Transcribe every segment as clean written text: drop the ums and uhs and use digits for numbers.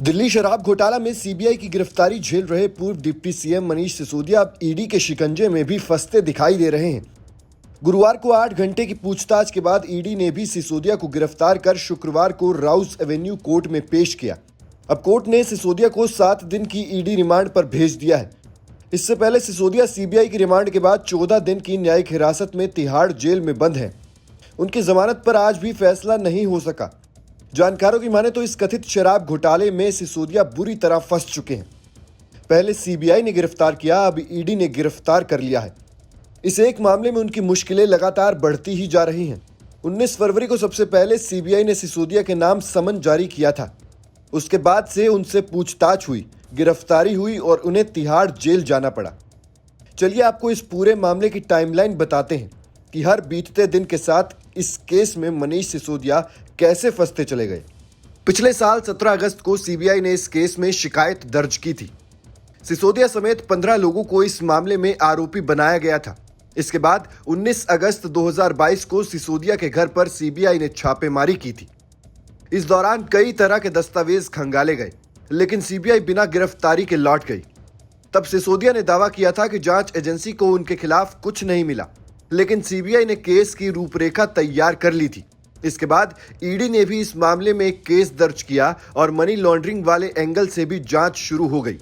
दिल्ली शराब घोटाला में सीबीआई की गिरफ्तारी झेल रहे पूर्व डिप्टी सीएम मनीष सिसोदिया अब ईडी के शिकंजे में भी फंसते दिखाई दे रहे हैं। गुरुवार को 8 घंटे की पूछताछ के बाद ईडी ने भी सिसोदिया को गिरफ्तार कर शुक्रवार को राउस एवेन्यू कोर्ट में पेश किया। अब कोर्ट ने सिसोदिया को 7 दिन की ईडी रिमांड पर भेज दिया है। इससे पहले सिसोदिया सीबीआई की रिमांड के बाद 14 दिन की न्यायिक हिरासत में तिहाड़ जेल में बंद है। उनकी जमानत पर आज भी फैसला नहीं हो सका। जानकारों की माने तो इस कथित शराब घोटाले में सिसोदिया बुरी तरह फंस चुके हैं। पहले सीबीआई ने गिरफ्तार किया, अब ईडी ने गिरफ्तार कर लिया है। इस एक मामले में उनकी मुश्किलें लगातार बढ़ती ही जा रही हैं। 19 फरवरी को सबसे पहले सीबीआई ने सिसोदिया के नाम समन जारी किया था। उसके बाद से उनसे पूछताछ हुई, गिरफ्तारी हुई और उन्हें तिहाड़ जेल जाना पड़ा। चलिए आपको इस पूरे मामले की टाइमलाइन बताते हैं कि हर बीतते दिन के साथ इस केस में मनीष सिसोदिया कैसे फंसते चले गए। पिछले साल 17 अगस्त को सीबीआई ने इस केस में शिकायत दर्ज की थी। सिसोदिया समेत 15 लोगों को इस मामले में आरोपी बनाया गया था। इसके बाद 19 अगस्त 2022 को सिसोदिया के घर पर सीबीआई ने छापेमारी की थी। इस दौरान कई तरह के दस्तावेज खंगाले गए, लेकिन सीबीआई बिना गिरफ्तारी के लौट गई। तब सिसोदिया ने दावा किया था कि जांच एजेंसी को उनके खिलाफ कुछ नहीं मिला, लेकिन सीबीआई ने केस की रूपरेखा तैयार कर ली थी। इसके बाद ईडी ने भी इस मामले में एक केस दर्ज किया और मनी लॉन्ड्रिंग वाले एंगल से भी जांच शुरू हो गई।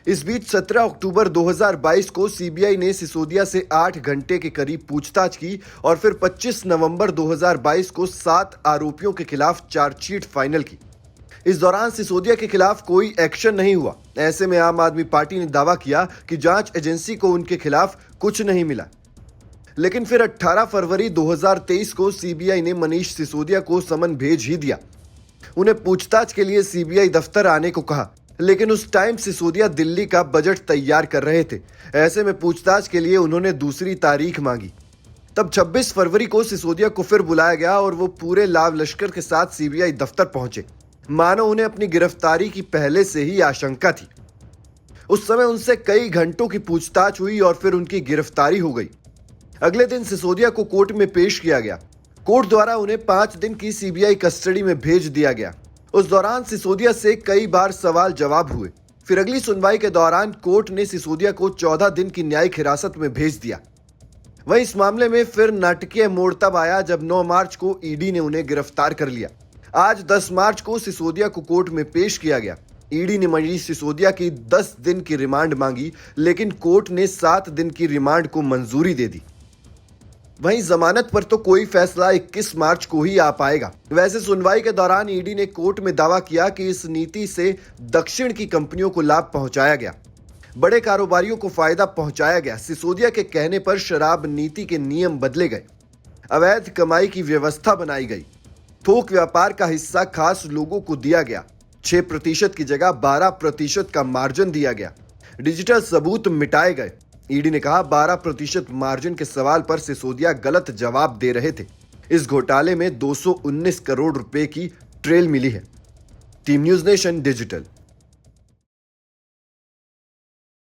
इस बीच 17 अक्टूबर 2022 को सीबीआई ने सिसोदिया से 8 घंटे के करीब पूछताछ की और फिर 25 नवंबर 2022 को 7 आरोपियों के खिलाफ चार्जशीट फाइनल की। इस दौरान सिसोदिया के खिलाफ कोई एक्शन नहीं हुआ। ऐसे में आम आदमी पार्टी ने दावा किया कि जांच एजेंसी को उनके खिलाफ कुछ नहीं मिला। लेकिन फिर 18 फरवरी 2023 को सीबीआई ने मनीष सिसोदिया को समन भेज ही दिया। उन्हें पूछताछ के लिए सीबीआई दफ्तर आने को कहा, लेकिन उस टाइम सिसोदिया दिल्ली का बजट तैयार कर रहे थे। ऐसे में पूछताछ के लिए उन्होंने दूसरी तारीख मांगी। तब 26 फरवरी को सिसोदिया को फिर बुलाया गया और वो पूरे लाव लश्कर के साथ सीबीआई दफ्तर पहुंचे, मानो उन्हें अपनी गिरफ्तारी की पहले से ही आशंका थी। उस समय उनसे कई घंटों की पूछताछ हुई और फिर उनकी गिरफ्तारी हो गई। अगले दिन सिसोदिया को कोर्ट में पेश किया गया। कोर्ट द्वारा उन्हें 5 दिन की सीबीआई कस्टडी में भेज दिया गया। उस दौरान सिसोदिया से कई बार सवाल जवाब हुए। फिर अगली सुनवाई के दौरान कोर्ट ने सिसोदिया को 14 दिन की न्यायिक हिरासत में भेज दिया। वहीं इस मामले में फिर नाटकीय मोड़ तब आया जब 9 मार्च को ईडी ने उन्हें गिरफ्तार कर लिया। आज 10 मार्च को सिसोदिया को कोर्ट में पेश किया गया। ईडी ने मनीष सिसोदिया की 10 दिन की रिमांड मांगी, लेकिन कोर्ट ने 7 दिन की रिमांड को मंजूरी दे दी। वहीं जमानत पर तो कोई फैसला 21 मार्च को ही आ पाएगा। वैसे सुनवाई के दौरान ईडी ने कोर्ट में दावा किया कि इस नीति से दक्षिण की कंपनियों को लाभ पहुंचाया गया, बड़े कारोबारियों को फायदा पहुंचाया गया। सिसोदिया के कहने पर शराब नीति के नियम बदले गए, अवैध कमाई की व्यवस्था बनाई गई, थोक व्यापार का हिस्सा खास लोगों को दिया गया, 6% की जगह 12% का मार्जिन दिया गया, डिजिटल सबूत मिटाए गए। ईडी ने कहा 12% मार्जिन के सवाल पर सिसोदिया गलत जवाब दे रहे थे। इस घोटाले में 219 करोड़ रुपए की ट्रेल मिली है। Team news nation digital.